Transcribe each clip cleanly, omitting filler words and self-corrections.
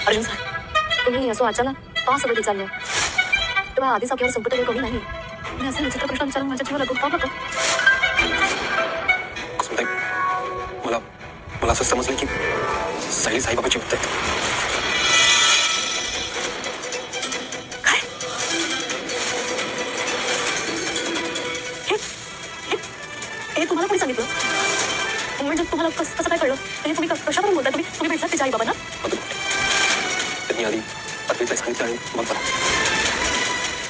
Arjun sir, तुम्ही असं अचानक का सगळं ते चाललं? तेव्हा आधीच आपल्यावर संकट काही कमी नाही. मी असे विचित्र प्रश्न विचारून माझ्या जीवाला दुःख नको. मला असं समजलं की सायली साईबाबाची भक्त आहे. काय? हे तुम्हाला कोणी सांगितलं? म्हणजे तुम्हाला कसं काय कळलं? म्हणजे तुम्ही कशावरून बोलता? तुम्ही भेटलात त्याच्या आई बाबांना? त्यांनी आधी अद्वैतला सांगितलं आणि मग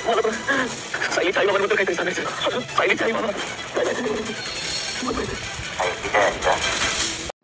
मला सायली साईबाबांबद्दल काहीतरी सांगायचं. सायली साईबाबा.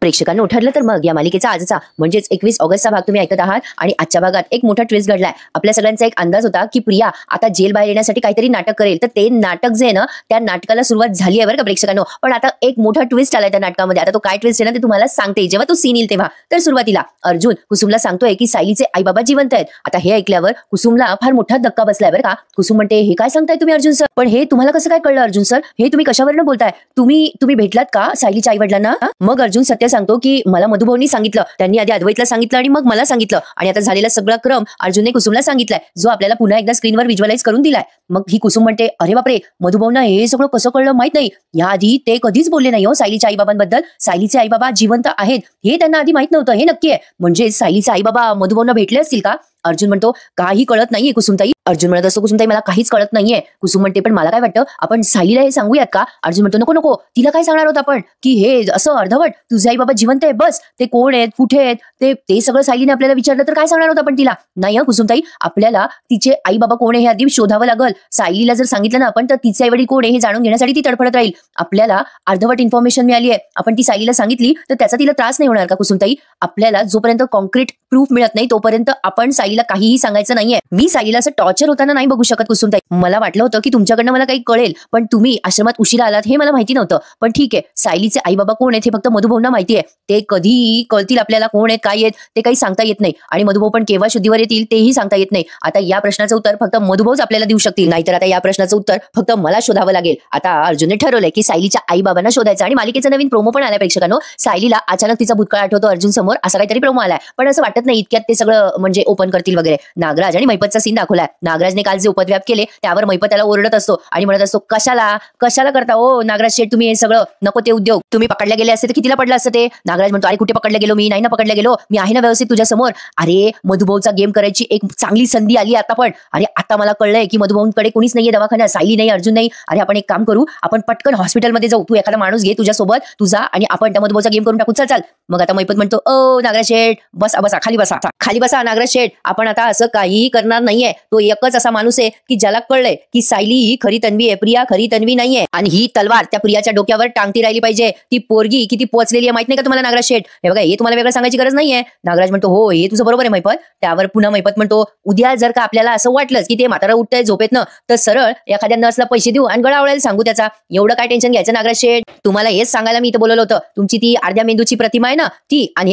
प्रेक्षकांना ठरलं तर मग या मालिकेचा आजचा म्हणजेच 21 ऑगस्टचा भाग तुम्ही ऐकत आहात आणि आजच्या भागात एक मोठा ट्विस्ट घडलाय. आपल्या सगळ्यांचा एक अंदाज होता की प्रिया आता जेल बाहेर येण्यासाठी काहीतरी नाटक करेल, तर ते नाटक जे आहे ना त्या नाटकाला सुरुवात झाली आहे बरं का प्रेक्षकांनो. पण आता एक मोठा ट्विस्ट आलाय त्या नाटकामध्ये. आता तो काय ट्विस्ट आहे ना ते तुम्हाला सांगते जेव्हा तो सीन येईल तेव्हा. तर सुरुवातीला अर्जुन कुसुमला सांगतोय की सायलीचे आई बाबा जिवंत आहेत. आता हे ऐकल्यावर कुसुमला फार मोठा धक्का बसलाय बरं का. कुसुम म्हणते हे काय सांगताय तुम्ही अर्जुन सर? पण हे तुम्हाला कसं काय कळलं अर्जुन सर? हे तुम्ही कशावरनं बोलताय? तुम्ही भेटलात का सायलीच्या आई वडिलांना? मग अर्जुन सत्य सांगतो की मला मधुभाऊंनी सांगितलं, त्यांनी आधी अद्वैतला सांगितलं आणि मग मला सांगितलं आणि आता झालेला सगळा क्रम अर्जुनने कुसुमला सांगितलाय, जो आपल्याला पुन्हा एकदा स्क्रीनवर व्हिज्युअलाइज करून दिलाय. मग ही कुसुम म्हणते अरे बापरे, मधुभाऊंना हे सगळं कसं कळलं माहित नाही. याआधी ते कधीच बोलले नाही हो सायलीच्या आई बाबांबद्दल. सायलीचे आई बाबा जिवंत आहेत हे त्यांना आधी माहित नव्हतं, हे नक्की आहे. म्हणजे सायलीचे आई बाबा मधुभाऊंना भेटले असतील का? अर्जुन म्हणतो काही कळत नाहीये कुसुमताई. अर्जुन म्हणत असतो कुसुमताई मला काहीच कळत नाहीये. कुसुम म्हणते पण मला काय वाटतं आपण सायलीला हे सांगूयात का? अर्जुन म्हणतो नको नको, तिला काय सांगणार होता आपण की हे असं अर्धवट तुझे आई बाबा जिवंत आहे बस, ते कोण आहेत कुठे आहेत ते सगळं सायलीने आपल्याला विचारलं तर काय सांगणार होता आपण तिला? नाही कुसुमताई, आपल्याला तिचे आई बाबा कोण आहे हे आधी शोधावं लागल. सायलीला जर सांगितलं ना आपण तर तिचे आई वडील कोण आहे हे जाणून घेण्यासाठी ती तडफडत राहील. आपल्याला अर्धवट इन्फॉर्मेशन मिळाली आहे, आपण ती सायलीला सांगितली तर त्याचा तिला त्रास नाही होणार का कुसुमताई? आपल्याला जोपर्यंत कॉन्क्रीट प्रूफ मिळत नाही तोपर्यंत आपण सायलीला काहीही सांगायचं नाहीये. मी सायलीला असं टॉर्चर होताना नाही बघू शकत कुसुमताई. मला वाटलं होतं की तुमच्याकडनं मला काही कळेल, पण तुम्ही आश्रमात उशिरा आलात हे मला माहिती नव्हतं. पण ठीक आहे, सायलीचे आई बाबा कोण आहेत हे फक्त मधुभाऊंना माहिती आहे. ते कधी कळतील आपल्याला कोण आहेत काय आहेत ते काही सांगता येत नाही आणि मधुभाऊ पण केव्हा शुद्धीवर येतील तेही सांगता येत नाही. आता या प्रश्नाचं उत्तर फक्त मधुभाऊच आपल्याला देऊ शकतील, नाहीतर आता या प्रश्नाचं उत्तर फक्त मला शोधावं लागेल. आता अर्जुनने ठरवलंय की सायलीच्या आई बाबांना शोधायचं आणि मालिकेचा नवीन प्रोमो पण आलाय प्रेक्षकांनो. सायलीला अचानक तिचा भूतकाळ आठवतो अर्जुन समोर, असा काहीतरी प्रोमो आलाय. पण असं वाटत नाही इतक्यात ते सगळं म्हणजे ओपन करतील वगैरे. नागराज आणि मैपतचा सीन दाखवलाय. नागराजने काल जे उपद्व्याप केले त्यावर मैपत त्याला ओरडत असतो आणि म्हणत असतो कशाला करता ओ नागराज शेठ तुम्ही हे सगळं, नको ते उद्योग. तुम्ही पकडल्या गेले असते तर कितीला पडलं असतं ते? नागराज म्हणतो अरे कुठे पकडले गेलो मी? नाही ना पकडले गेलो, मी आहे ना व्यवस्थित तुझ्या समोर. अरे मधुभाऊचा गेम करायची एक चांगली संधी आली आता पण. अरे आता मला कळलंय की मधुभाऊंकडे कोणीच नाहीये दवाखान्यात, सायली नाही अर्जुन नाही. अरे आपण एक काम करू, आपण पटकन हॉस्पिटलमध्ये जाऊ, तू एखादा माणूस घे तुझ्यासोबत तुझा आणि आपण त्या मधुभाऊचा गेम करून टाकू. चल. मग आता मैपत म्हणतो ओ नागराज शेठ बसा खाली बसा नागराज शेठ, आपण आता असं काहीही करणार नाहीये. तो एकच असा माणूस आहे की ज्याला कळलंय की सायली ही खरी तन्वी आहे, प्रिया खरी तन्वी नाहीये आणि ही तलवार त्या प्रियाच्या डोक्यावर टांगती राहिली पाहिजे. ती पोरगी किती पोचलेली आहे माहित नाही का तुम्हाला नागराज शेठ? हे बघा हे तुम्हाला वेगळं सांगायची गरज नाहीये. नागराज म्हणतो हो हे तुझं बरोबर आहे मैपत. त्यावर पुन्हा मैपत म्हणतो उद्या जर का आपल्याला असं वाटलंच की ते म्हातारा उठतंय झोपेतनं तर सरळ एखाद्या नर्सला पैसे देऊ आणि गळा आवळायला सांगू त्याचा. एवढं काय टेन्शन घ्यायचं नागराज शेठ? तुम्हाला हेच सांगायला मी इथं बोलवलं होतं. तुमची ती अर्ध्या मेंदूची प्रतिमा आहे ना ती आणि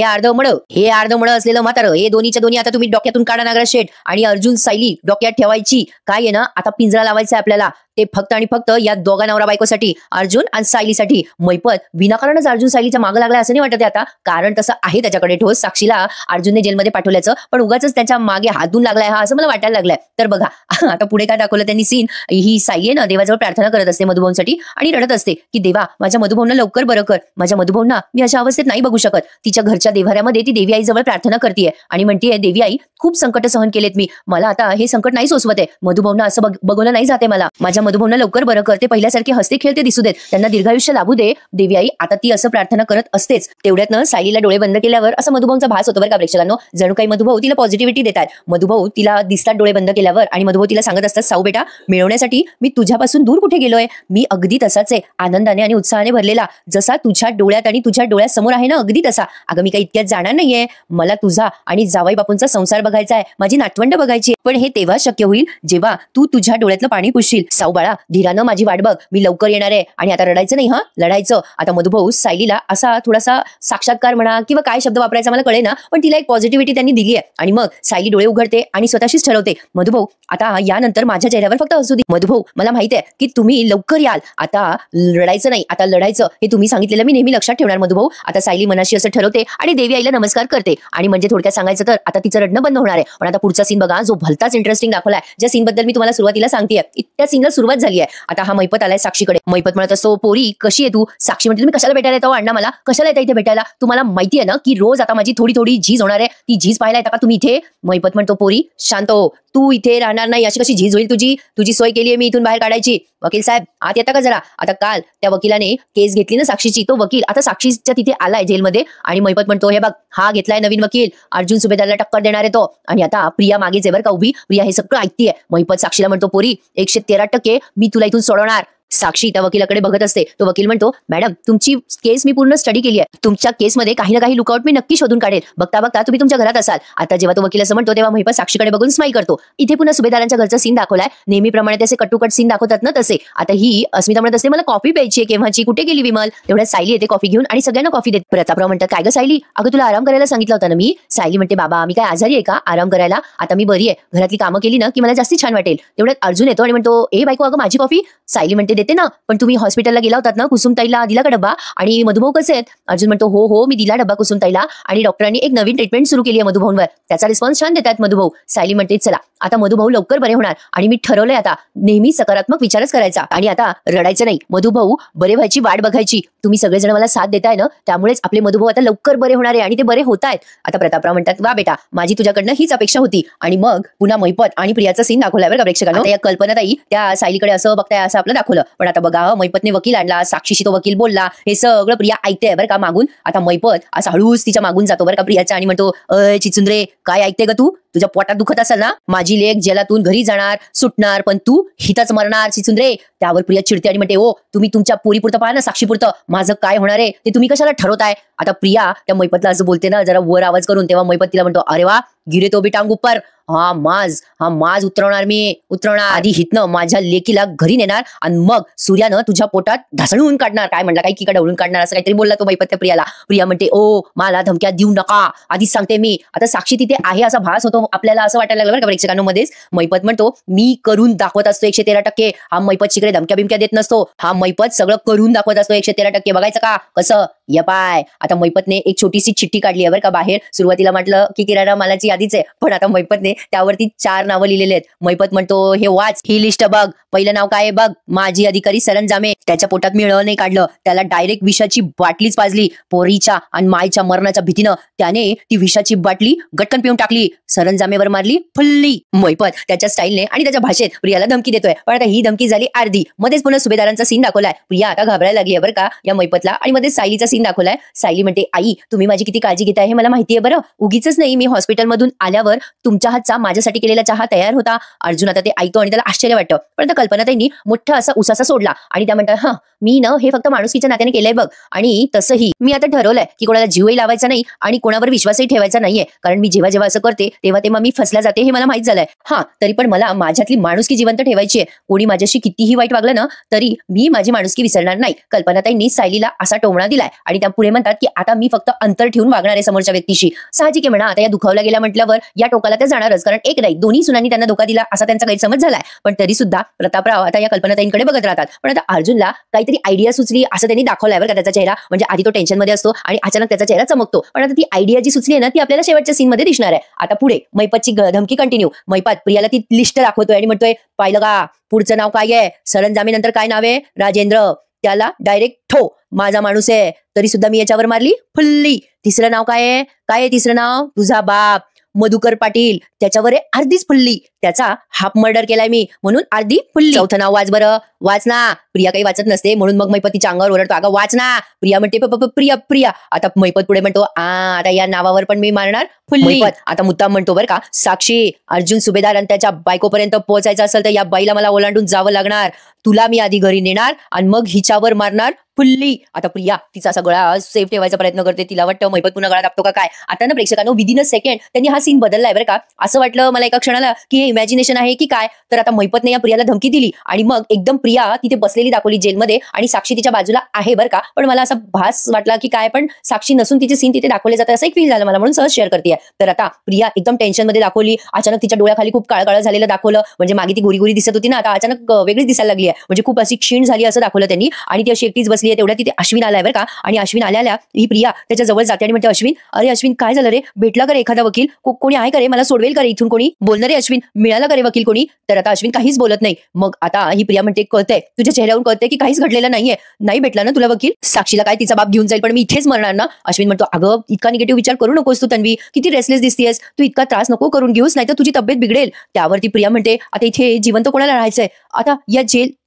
हे अर्धमड असलेलं म्हातारं, हे दोन्हीच्या दोन्ही आता तुम्ही डोक्यातून काढा नागराज शेठ. आणि अर्जुन सायली डोक्यात ठेवायची काय आहे ना, आता पिंजरा लावायचा आपल्याला. ते फक्त आणि फक्त या दोघा नवरा बायकोसाठी, अर्जुन आणि सायलीसाठी. मैपत विनाकारणच अर्जुन सायलीच्या मागं लागलाय असं नाही वाटत आता, कारण तसं आहे त्याच्याकडे ठोस साक्षीला अर्जुनने जेलमध्ये पाठवल्याचं, पण उगाच त्याच्या मागे हातून लागलाय हा असं मला वाटायला लागलाय. तर बघा आता पुढे काय दाखवलं त्यांनी सीन. ही सायली आहे ना देवाजवळ प्रार्थना करत असते मधुभाऊंसाठी आणि रडत असते की देवा माझ्या मधुभाऊंना लवकर बरं कर, माझ्या मधुभाऊंना मी अशा अवस्थेत नाही बघू शकत. तिच्या घरच्या देव्हाऱ्यामध्ये ती देवी आईजवळ प्रार्थना करतेय आणि म्हणतेय देवी आई खूप संकट सहन केलेत मी, मला आता हे संकट नाही सोसवत आहे. मधुभाऊंना असं बघवलं नाही जाते मला, माझ्या मधुभाऊंना लवकर बरं करते, पहिल्यासारखे हसते खेळते दिसू देत, त्यांना दीर्घायुष्य लाभू दे देवी आई. आता ती असं प्रार्थना करत असतेच. तेवढ्यातनं सायलीला डोळे बंद केल्यावर असं मधुभाऊंचा भास होतो बरं का प्रेक्षकांनो. जणू काही मधुभाऊ तिला पॉझिटिव्हिटी देतात. मधुभाऊ तिला दिसतात डोळे बंद केल्यावर आणि मधुभाऊ तिला सांगत असतात साऊ बेटा मिळवण्यासाठी मी तुझ्यापासून दूर कुठे गेलोय, मी अगदी तसाच आहे, आनंदाने आणि उत्साहाने भरलेला, जसा तुझ्या डोळ्यात आणि तुझ्या डोळ्यासमोर आहे ना अगदी तसा. अगं मी काही इतक्यात जाणार नाहीये, मला तुझा आणि जावाई बापूंचा संसार बघायचा आहे, माझी नातवंड बघायची. पण हे तेव्हा शक्य होईल जेव्हा तू तुझ्या डोळ्यातलं पाणी पुसशील. साऊ बाळा धीरानं माझी वाट बघ, मी लवकर येणार आहे. आणि आता रडायचं नाही, हा लढायचं. आता मधुभाऊ सायलीला असा थोडासा साक्षात्कार म्हणा किंवा काय शब्द वापरायचा मला कळे ना, पण तिला एक पॉझिटिव्हिटी त्यांनी दिली आहे. आणि मग सायली डोळे उघडते आणि स्वतःशीच ठरवते, मधुभाऊ आता यानंतर माझ्या चेहऱ्यावर फक्त हसू दे. मधुभाऊ मला माहिती आहे की तुम्ही लवकर याल, आता रडायचं नाही, आता लढायचं, हे तुम्ही सांगितलेलं मी नेहमी लक्षात ठेवणार मधुभाऊ. आता सायली मनाशी असं ठरवते आणि देवी आईला नमस्कार करते. आणि म्हणजे थोडक्यात सांगायचं तर आता तिचं रडणं बंद होणार आहे. पण आता पुढचा सीन बघा, जो भलताच इंटरेस्टिंग दाखवलाय, ज्या सीन बद्दल मी तुम्हाला सुरुवातीला सांगतेय, त्या सीनला सुरुवात झाली आहे. आता हा मैपत आलाय साक्षीकडे. मैपत म्हणत असतो, पोरी कशी आहे तू? साक्षी म्हणते, तुम्ही कशाला भेटायला येतो अण्णा, मला कशाला येता इथे भेटायला? तुम्हाला माहिती आहे ना की रोज आता माझी थोडी थोडी झीज होणार आहे, ती झीज पाहायला येता का तुम्ही इथे? मैपत म्हणतो, पोरी शांत हो, तू इथे राहणार नाही, अशी कशी झीज होईल तुझी सोय केली आहे मी इथून बाहेर काढायची. वकील साहेब आत येता का जरा? आता काल त्या वकिलाने केस घेतली ना साक्षीची, तो वकील आता साक्षीच्या तिथे आलाय जेलमध्ये. आणि मैपत म्हणतो, हे बघ हा घेतलाय नवीन वकील, अर्जुन सुभेदारला टक्कर देणार आहे तो. आणि आता प्रिया मागेच आहे बरं का उभी. प्रिया हे सगळं ऐकतीये. मैपत साक्षीला म्हणतो, पोरी 113% मी तुला इथून सोडवणार. साक्षी त्या वकिलाकडे बघत असते. तो वकील म्हणतो, मॅडम तुमची केस मी पूर्ण स्टडी केली आहे, तुमच्या केसमध्ये काही ना काही लुकआउट मी नक्की शोधून काढेल, बघता बघता तुम्ही तुमच्या घरात असाल. आता जेव्हा तो वकील असं म्हणतो तेव्हा महिपत साक्षीकडे बघून स्माईल करतो. इथे पुन्हा सुभेदारांच्या घरचा सीन दाखवलाय, नेहमीप्रमाणे त्याचे कटुकट सीन दाखवतात ना तसे. आता ही अस्मिता म्हणत असते, मला कॉफी प्यायची आहे केव्हाची, कुठे गेली विमल? तेवढ्यात सायली येते कॉफी घेऊन आणि सगळ्यांना कॉफी देते. प्रतापराव म्हणतात, काय ग सायली, अगं तुला आराम करायला सांगितलं होतं ना मी. सायली म्हणते, बाबा मी काय आजारी आहे का आराम करायला? आता मी बरी आहे, घरातली कामं केली ना की मला जास्ती छान वाटेल. तेवढ्यात अर्जुन येतो आणि म्हणतो, ए बायको अगं माझी कॉफी. सायली म्हणते, देते ना, पण तुम्ही हॉस्पिटलला गेला होतात ना, कुसुमताईला दिला का डब्बा? आणि मधुभाऊ कसे आहेत? अर्जुन म्हणतो, हो हो मी दिला डब्बा कुसुमताईला, आणि डॉक्टरांनी एक नवीन ट्रीटमेंट सुरू केली आहे मधुभाऊंवर, त्याचा रिस्पॉन्स छान देतात मधुभाऊ. सायली म्हणते, चला आता मधुभाऊ लवकर बरे होणार आणि मी ठरवलंय आता नेहमी सकारात्मक विचारच करायचा आणि आता रडायचं नाही, मधुभाऊ बरे व्हायची वाट बघायची. तुम्ही सगळेजण मला साथ देताय ना, त्यामुळेच आपले मधुभाऊ आता लवकर बरे होणार आहे आणि ते बरे होत आहेत. आता प्रतापराव म्हणतात, वा बेटा माझी तुझ्याकडनं हीच अपेक्षा होती. आणि मग पुन्हा मैपत आणि प्रियाचा सीन दाखवलाय बरं का प्रेक्षकांना. आता या कल्पनाताई त्या सायलीकडे असं बघताय असं आपलं दाखवलं, पण आता बघा मैपतने वकील आणला, साक्षीशी तो वकील बोलला, हे सगळं प्रिया ऐकते बरं का मागून. आता मैपत असा हळूच तिच्या मागून जातो बरं का प्रियाच्या आणि म्हणतो, अय चिचुंद्रे काय ऐकते ग तू? तुझ्या पोटात दुखत असेल ना, माझी लेक जेलातून घरी जाणार सुटणार, पण तू हिताच मरणार चिचुंद्रे. त्यावर प्रिया चिडते आणि म्हणते, ओ तुम्ही तुमच्या पोरीपुरतं पाहा ना, साक्षीपुरतं माझं काय होणार आहे ते तुम्ही कशाला ठरवताय? आता प्रिया त्या मैपतला असं बोलते ना जरा वर आवाज करून, तेव्हा मैपत तिला म्हणतो, अरे वा गिरे तो बी टांग उपर, हा माज उतरवणार मी, उतरवणार. आधी हितनं माझ्या लेकीला घरी नेणार आणि मग सूर्यानं तुझ्या पोटात ढासळून काढणार. काय म्हणला, काही किका ढवळून काढणार असं काहीतरी बोलला तो मैपत त्या प्रियाला. प्रिया म्हणते, ओ मला धमक्या देऊ नका, आधीच सांगते मी. आता साक्षी तिथे आहे असा भास होतो आपल्याला, असं वाटायला लागलं बरं का प्रेक्षकांमध्येच. मैपत म्हणतो, मी करून दाखवत असतो 113%. हा मैपत शिकडे धमक्या बिमक्या देत नसतो, हा मैपत सगळं करून दाखवत असतो 113%. बघायचं का कसं? ये पाय. आता मैपतने एक छोटीशी चिठ्ठी काढली आहे बरं का बाहेर. सुरुवातीला म्हटलं की किराणा मालाची यादीच आहे, पण आता मैपतने त्यावरती 4 नावं लिहिलेले आहेत. मैपत म्हणतो, हे वाच, ही लिस्ट बघ, पहिलं नाव काय आहे बघ, माजी अधिकारी सरंजामे. त्याच्या पोटात मिळलं नाही काढलं, त्याला डायरेक्ट विषाची बाटलीच पाजली. पोरीच्या आणि मायच्या मरणाच्या भीतीनं त्याने ती विषाची बाटली गटकन पिऊन टाकली, सरंजामेवर मारली फुल्ली. मैपत त्याच्या स्टाईलने आणि त्याच्या भाषेत प्रियाला धमकी देतोय, पण आता ही धमकी झाली अर्धी. मध्येच पुन्हा सुभेदारांचा सीन दाखवलाय. प्रिया आता घाबरायला लागली आहे बरं का या मैपतला. आणि मध्ये सायलीचा सीन दाखवलाय. सायली म्हणते, आई तुम्ही माझी किती काळजी घेताय हे मला माहितीये बरं, उगीच नाही मी हॉस्पिटलमधून आल्यावर तुमच्या हातचा माझ्यासाठी केलेला चहा तयार होता. अर्जुन आता ते ऐकतो आणि त्याला आश्चर्य वाटतं, पण त्या कल्पनाताईंनी मोठा असा उसासा सोडला आणि त्या म्हणतात, हा मी ना हे फक्त माणुसकीच्या नात्याने केलंय बघ, आणि तसंही मी आता ठरवलंय की कोणाला जीवही लावायचा नाही आणि कोणावर विश्वासही ठेवायचा नाहीये, कारण मी जेव्हा जेव्हा असं करते तेव्हा मी फसल्या जाते हे मला माहित झालंय. हा तरी पण मला माझ्यातली माणुसकी जिवंत ठेवायची आहे. कोणी माझ्याशी कितीही वाईट वागलं ना तरी मी माझी माणुसकी विसरणार नाही. कल्पनाताईंनी सायलीला असा टोमणा दिलाय आणि त्या पुढे म्हणतात की आता मी फक्त अंतर ठेवून वागणार आहे समोरच्या व्यक्तीशी. साहजिक आहे म्हणा, आता या दुखावला गेल्या म्हटल्यावर या टोकाला त्या जाणारच, कारण एक नाही दोन्ही सुनांनी त्यांना धोका दिला असा त्यांचा गैरसमज झालाय. पण तरी सुद्धा प्रतापराव आता या कल्पनाताईंकडे बघत राहतात. पण आता अर्जुनला काहीतरी आयडिया सुचली असं त्यांनी दाखवलाय बरं का त्याचा चेहरा. म्हणजे आधी तो टेन्शन मध्ये असतो आणि अचानक त्याचा चेहरा चमकतो, पण आता ती आयडिया जी सुचली आहे ना ती आपल्याला शेवटच्या सीन मध्ये दिसणार आहे. आता पुढे मैपतची धमकी कंटिन्यू. मैपत प्रियाला ती लिस्ट दाखवतोय आणि म्हणतोय, पाहिलं का पुढचं नाव काय आहे? सरंजामीनंतर काय नाव आहे? राजेंद्र. त्याला डायरेक्ट ठो, माझा माणूस आहे, तरी सुद्धा मी याच्यावर मारली फुल्ली. तिसरं नाव काय आहे? काय आहे तिसरं नाव? तुझा बाप मधुकर पाटील, त्याच्यावर आहे अर्धीच फुल्ली, त्याचा हाफ मर्डर केलाय मी म्हणून अर्धी फुल्ली. चौथं नाव वाच बरं, वाच ना. प्रिया काही वाचत नसते म्हणून मग मैपत तिच्या अंगावर ओरडतो, अगं वाच ना. प्रिया म्हणते, प्रिया प्रिया. आता मैपत पुढे म्हणतो, आता या नावावर पण मी मारणार फुल्ली. आता मुद्दाम म्हणतो बरं का, साक्षी अर्जुन सुभेदार आणि त्याच्या बायकोपर्यंत पोहोचायचं असेल तर या बाईला मला ओलांडून जावं लागणार. तुला मी आधी घरी नेणार आणि मग हिच्यावर मारणार फुल्ली. आता प्रिया तिचा सगळा सेफ ठेवायचा प्रयत्न करते, तिला वाटतं महिपत पुन्हा गळा दाबतो का काय. आता ना प्रेक्षकांनो विदिन अ सेकंड त्यांनी हा सीन बदललाय बरं का. असं वाटलं मला एका क्षणाला की हे इमॅजिनेशन आहे की काय. तर आता महिपतने या प्रियाला धमकी दिली आणि मग एकदम प्रिया तिथे बसलेली दाखवली जेलमध्ये आणि साक्षी तिच्या बाजूला आहे बरं का. पण मला असा भास वाटला की काय पण साक्षी नसून तिचे सीन तिथे दाखवले जातात असं एक फील झालं मला, म्हणून सहज शेअर करते. तर आता प्रिया एकदम टेन्शन मध्ये दाखवली. अचानक तिच्या डोळ्याखाली खूप काळं झालेलं दाखवलं, म्हणजे मागे ती गोरी दिसत होती ना, आता अचानक वेगळीच दिसायला लागली आहे, म्हणजे खूप अशी क्षीण झाली असं दाखवलं त्यांनी. आणि ती अशी एकटीच बसली आहे. तेवढ्या तिथे अश्विन आलाय बरं का. आणि अश्विन आल्या ही प्रिया त्याच्या जवळ जाते आणि म्हणते, अश्विन अरे अश्विन काय झालं रे, भेटला का रे एखादा वकील, कोणी आहे का रे, मला सोडवेल का रे इथून कोणी, बोलणार रे अश्विन, मिळाला का रे वकील कोणी. तर आता अश्विन काहीच बोलत नाही. मग आता ही प्रिया म्हणते, कळतंय तुझ्या चेहऱ्यावरून कळतंय की काहीच घडलेलं नाहीये, नाही भेटला ना तुला वकील, साक्षीला काय तिचा बाप घेऊन जाईल पण मी इथेच मरणार ना. अश्विन म्हणतो, अगं इतका निगेटिव्ह विचार करू नकोस तू तन्वी, किती रेसलेस दिसतेस तू, इतका त्रास नको करून घेऊस, नाही तर तुझी तब्येत बिघडेल. त्यावरती प्रिया म्हणते, आता इथे जिवंत कोणाला राहायचंय, आता या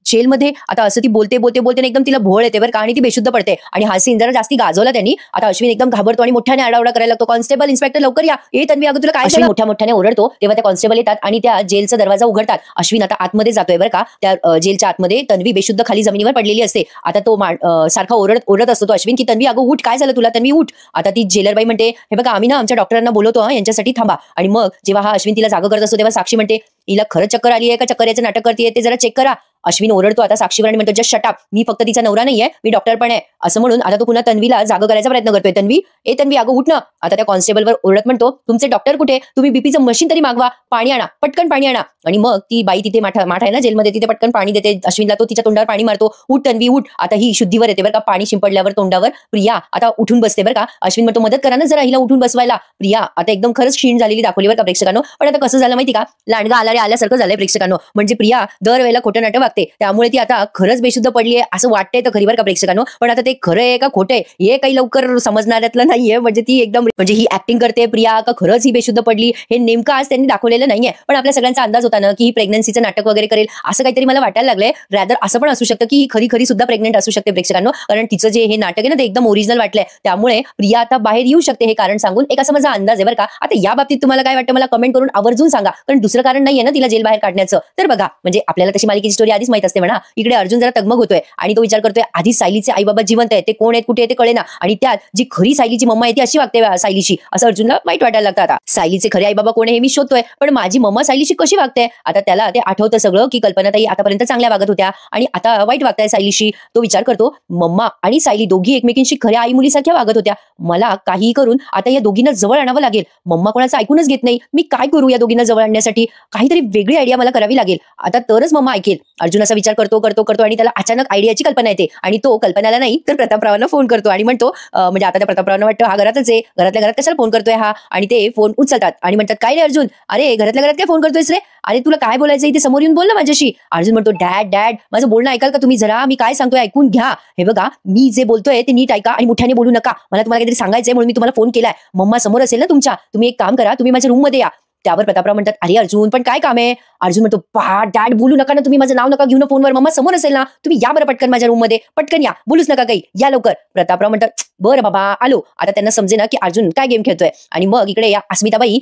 जेलमध्ये आता असं ती बोलते एकदम तिला भोळ येते बरं का आणि ती बेशुद्ध पडते. आणि हा सीन जरा जास्ती गाजवला त्यांनी. आता अश्विन एकदम घाबरतो आणि मोठ्याने आडावडा करायला लागतो, कॉन्स्टेबल इन्स्पेक्टर लवकर या, ए तन्वी अगं तुला काय झालं. मोठ्याने ओरडतो तेव्हा त्या कॉन्स्टेबल येतात आणि त्या जेलचा दरवाजा उघडतात. अश्विन आता आतमध्ये जातोय बरं का. त्या जेलच्या आतमध्ये तन्वी बेशुद्ध खाली जमिनीवर पडलेली असते. आता तो सारखा ओरडत असतो तो अश्विन की तन्वी अगं उठ, काय झालं तुला, तन्वी उठ. आता ती जेलरबाई म्हणते, हे बघा आम्ही ना आमच्या डॉक्टरांना बोलवतो यांच्यासाठी थांबा. आणि मग जेव्हा हा अश्विन तिला जागा करत असतो तेव्हा साक्षी म्हणते, हिला खरंच चक्कर आली आहे का चक्कर याचं नाटक करते ते जरा चेक करा. अश्विन ओरडतो आता साक्षीवर आणि म्हणतो, जस्ट शट अप, मी फक्त तिचा नवरा नाहीये, मी डॉक्टर पण आहे, असं म्हणून आता तो पुन्हा तन्वीला जागा करायचा प्रयत्न करतोय. तन्वी अगं उठ ना. आता त्या कॉन्स्टेबलवर ओरडत म्हणतो, तुमचे डॉक्टर कुठे, तुम्ही बीपीचं मशीन तरी मागवा, पाणी आणा, पटकन पाणी आणा. आणि मग ती बाई तिथे माठ आहे ना जेलमध्ये, तिथे पटकन पाणी देते अश्विनला, तो तिच्या तोंडावर पाणी मारतो, उठ तन्वी उठ. आता ही शुद्धीवर येते बरं का, पाणी शिंपडल्यावर तोंडावर. प्रिया आता उठून बसते बरं का. अश्विन म्हणतो, मदत करा ना जरा हिला उठून बसवायला. प्रिया आता एकदम खरंच क्षीण झालेली दाखवली बरं का प्रेक्षकांनो. पण आता कसं झालं माहिती का, लांडगा आल्यासारखं झालंय प्रेक्षकांनो. म्हणजे प्रिया दरवेळेला खोटं नाटक वागते, त्यामुळे ती आता खरंच बेशुद्ध पडली आहे असं वाटतंय तर खरी बरं का प्रेक्षकांनो. पण आता ते खरं आहे का खोटं आहे हे काही लवकर समजणाऱ्यातलं नाहीये. म्हणजे ती एकदम म्हणजे ही ऍक्टिंग करते प्रिया का खरंच ही बेशुद्ध पडली हे नेमकं आज त्यांनी दाखवलेलं नाहीये. पण आपल्या सगळ्यांचा अंदाज होता ना की ही प्रेग्नन्सीचं नाटक वगैरे करेल असं काहीतरी मला वाटायला लागलंय. रॅदर असं पण असू शकतं की ही खरी सुद्धा प्रेग्नेंट असू शकते प्रेक्षकांनो, कारण तिचं जे हे नाटक आहे ना ते एकदम ओरिजिनल वाटलंय. त्यामुळे प्रिया आता बाहेर येऊ शकते हे कारण सांगून, एक असा माझा अंदाज आहे बरं का. आता या बाबतीत तुम्हाला काय वाटतं मला कमेंट करून आवर्जून सांगा, कारण दुसरं कारण नाहीये ना तिला जेल बाहेर काढण्याचं. तर बघा म्हणजे आपल्याला तशी मालिकेची स्टोरी आधीच माहित असते म्हणा. इकडे अर्जुन जरा तगमग होतोय आणि तो विचार करतोय, आधी सायलीचे आई बाबा जिवंत आहेत, ते कोण आहेत कुठे ते कळेना, आणि त्यात जी खरी सायलीची मम्मा आहे ती अशी वागते सायलीशी, असं अर्जुनला वाईट वाटायला लागतं. आता सायलीचे खरे आई बाबा कोण आहे हे मी शोधतोय, पण माझी मम्मा सायलीशी कशी वागते. आता त्याला ते आठवतं सगळं की कल्पनाताई आतापर्यंत चांगल्या वागत होत्या आणि आता वाईट वागताय सायलीशी. तो विचार करतो, मम्मा आणि सायली दोघी एकमेकींशी खऱ्या आई मुलीसारख्या वागत होत्या, मला काही करून आता या दोघींना जवळ आणावं लागेल. मम्मा कोणाचं ऐकूनच घेत नाही, मी काय करू या दोघींना जवळ आणण्यासाठी, काहीतरी वेगळी आयडिया मला करावी लागेल, आता तरच मम्मा ऐकेल. अर्जुन असा विचार करतो आणि त्याला अचानक आयडियाची कल्पना येते आणि तो कल्पनाला नाही तर प्रतापरावांना फोन करतो आणि म्हणतो, म्हणजे आता त्या प्रतापरावांना वाटतं हा घरातच आहे, घरातल्या घरात कशाला फोन करतोय हा, आणि ते फोन उचलतात आणि म्हणतात, काय रे अर्जुन, अरे घरातल्या घरात काय फोन करतोयस रे, अरे तुला काय बोलायचं इथे समोर येऊन बोल ना माझ्याशी. अर्जुन म्हणतो, डॅड माझं बोलणं ऐकाल का तुम्ही जरा, मी काय सांगतोय ऐकून घ्या. हे बघा मी जे बोलतोय ते नीट ऐका आणि मोठ्याने बोलू नका, मला तुम्हाला काहीतरी सांगायचंय म्हणून मी तुम्हाला फोन केलाय. मम्मा समोर असेल ना तुमच्या, तुम्ही एक काम करा, तुम्ही माझ्या रूम मध्ये या. त्यावर प्रतापराव म्हणतात, अरे अर्जुन पण काय काम आहे. अर्जुन म्हणतो, डॅड बोलू नका ना तुम्ही, माझं नाव नका घेऊन फोनवर, मम्मा समोर असेल ना, तुम्ही या बरं पटकन माझ्या रूम मध्ये, पटकन या, बोलूच नका काही, या लवकर. प्रतापराव म्हणतात, बरं बाबा आलो. आता त्यांना समजे ना की अर्जुन काय गेम खेळतोय. आणि मग इकडे या अस्मिताबाई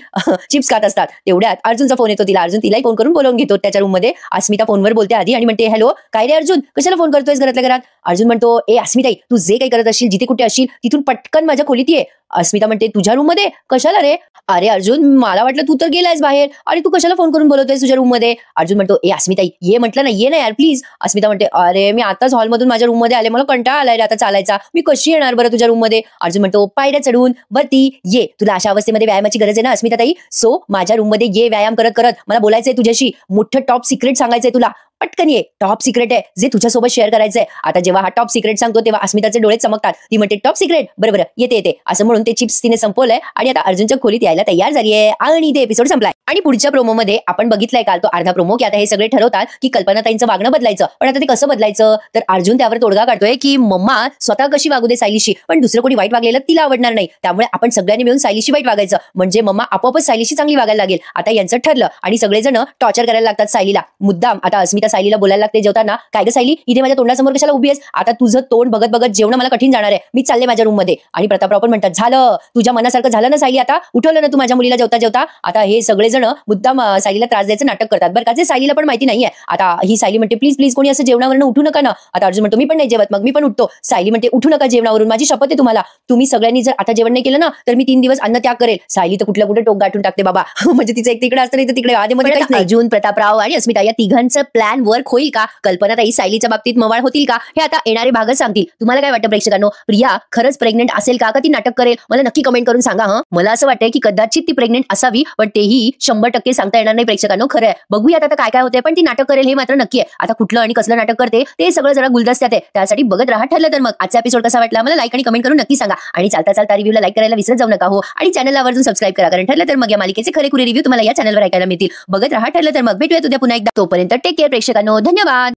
चिप्स खात असतात. तेवढ्यात अर्जुनचा फोन येतो तिला. अर्जुन तिलाही फोन करून बोलवून घेतो त्याच्या रूम मध्ये. अस्मिता फोनवर बोलते आधी आणि म्हणते, हॅलो काय रे अर्जुन, कशाला फोन करतोयस घरातल्या घरात. अर्जुन म्हणतो, ए अस्मिताई तू जे काही करत असशील, जिथे कुठे असशील तिथून पटकन माझ्या खोलीत ये. अस्मिता म्हणते, तुझ्या रूम मध्ये कशाला रे. अरे अर्जुन मला वाटलं तू तर गेलायस बाहेर आणि तू कशाला फोन करून बोलवतोयस तुझ्या रूम मध्ये. अर्जुन म्हणतो, ए अस्मिताई ये म्हटलं ना, ये ना यार प्लीज. अस्मिता म्हणते, अरे मी आताच हॉलमधून माझ्या रूम मध्ये आले, मला कंटाळा आलाय आता चालायचा, मी कशी येणार बरं तुझ्या रूम मध्ये. अर्जुन म्हणतो, पायऱ्या चढून वरती ये, तुला अशा अवस्थेमध्ये व्यायामाची गरज आहे ना अस्मिताताई, सो माझ्या रूम मध्ये ये, व्यायाम करत करत मला बोलायचंय तुझ्याशी, मोठं टॉप सिक्रेट सांगायचंय तुला, पटकन ये, टॉप सिक्रेट आहे जे तुझ्यासोबत शेअर करायचंय. आता जेव्हा हा टॉप सिक्रेट सांगतो तेव्हा अस्मिताचे डोळे चमकतात. ती म्हणते, टॉप सिक्रेट, बरोबर येते असं म्हणून ते चिप्स तिने संपवलंय आणि आता अर्जुनच्या खोलीत यायला तयार झाली आहे आणि ते एपिसोड संपलाय. आणि पुढच्या प्रोमोमध्ये आपण बघितलंय काल तो अर्धा प्रोमो की आता हे सगळे ठरवतात की कल्पनाताईंचं वागणं बदलायचं. पण आता ते कसं बदलायचं, तर अर्जुन त्यावर तोडगा काढतोय की मम्मा स्वतः कशी वागू दे सायलीशी, पण दुसरं कोणी वाईट वागलेलं तिला आवडणार नाही, त्यामुळे आपण सगळ्यांनी मिळून सायलीशी वाईट वागायचं, म्हणजे मम्मा आपोआपच सायलीशी चांगली वागायला लागेल. आता यांचं ठरलं आणि सगळेजण टॉर्चर करायला लागतात सायलीला. मुद्दाम आता अस्मिता मिनिटं सायलीला बोलायला लागते जेवताना, काय ग सायली इथे माझ्या तोंडासमोर कशाला उभी आहेस? आता तुझं तोंड बघत बघत जेवण मला कठीण जाणार आहे, मी चालले माझ्या रूम मध्ये. आणि प्रतापराव पण म्हणतात झालं तुझ्या मनासारखं झालं ना सायली, आता उठवलं ना तू माझ्या मुलीला जेवता जेवता. आता हे सगळेजण मुद्दाम सायलीला त्रास द्यायचं नाटक करतात बरं का, जे सायलीला पण माहिती नाहीये. आता ही सायली म्हणते प्लीज प्लीज कोणी असं जेवणावरून उठू नका ना. आता अर्जुन म्हणतो मी पण नाही जेवत, मग मी पण उठतो. सायली म्हणते उठू नका जेवणावरून, माझी शपथ आहे तुम्हाला, तुम्ही सगळ्यांनी जर आता जेवण नाही केलं ना तर मी 3 दिवस अन्न त्याग करेल. सायली तर कुठल्या कुठे टोक गाठून टाकते बाबा. म्हणजे तिचं एक तिकडे असतं नाही तर तिकडे आधीमध्ये काहीच नाही. अर्जुन, प्रतापराव आणि अस्मिता या तिघांचं प्लॅन वर्क होईल का? कल्पनाताई सायलीच्या बाबतीत मवाळ होतील का? हे आता येणारे भागच सांगतील. तुम्हाला काय वाटतं प्रेक्षकांनो, प्रिया खरंच प्रेग्नेंट असेल का ती नाटक करेल? मला नक्की कमेंट करून सांगा. मला असं वाटतंय की कदाचित ती प्रेग्नेंट असावी, पण तेही 100% सांगता येणार नाही प्रेक्षकांनो. खरं आहे, बघूयात आता काय काय होते, पण ती नाटक करेल हे मात्र नक्की आहे. आता कुठलं आणि कसलं नाटक करते ते सगळं जरा गुलदस्त्यात आहे, त्यासाठी बघत राहा. ठरलं तर मग आजचा एपिसोड कसा वाटला मला लाईक आणि कमेंट करून नक्की सांगा. आणि चालता चालता रिव्ह्यूला लाईक करायला विसरत जाऊ नका हो. आणि चॅनलला आवर्जून सबस्क्राईब करा, कारण ठरलं तर मग या मालिकेचे खरेखुरे रिव्ह्यू तुम्हाला या चॅनलवर ऐकायला मिळतील. बघत राहा. ठरलं तर मग भेटूया उद्या पुन्हा एकदा. तोपर्यंत टेक केअर प्रेक्षकांनो, धन्यवाद.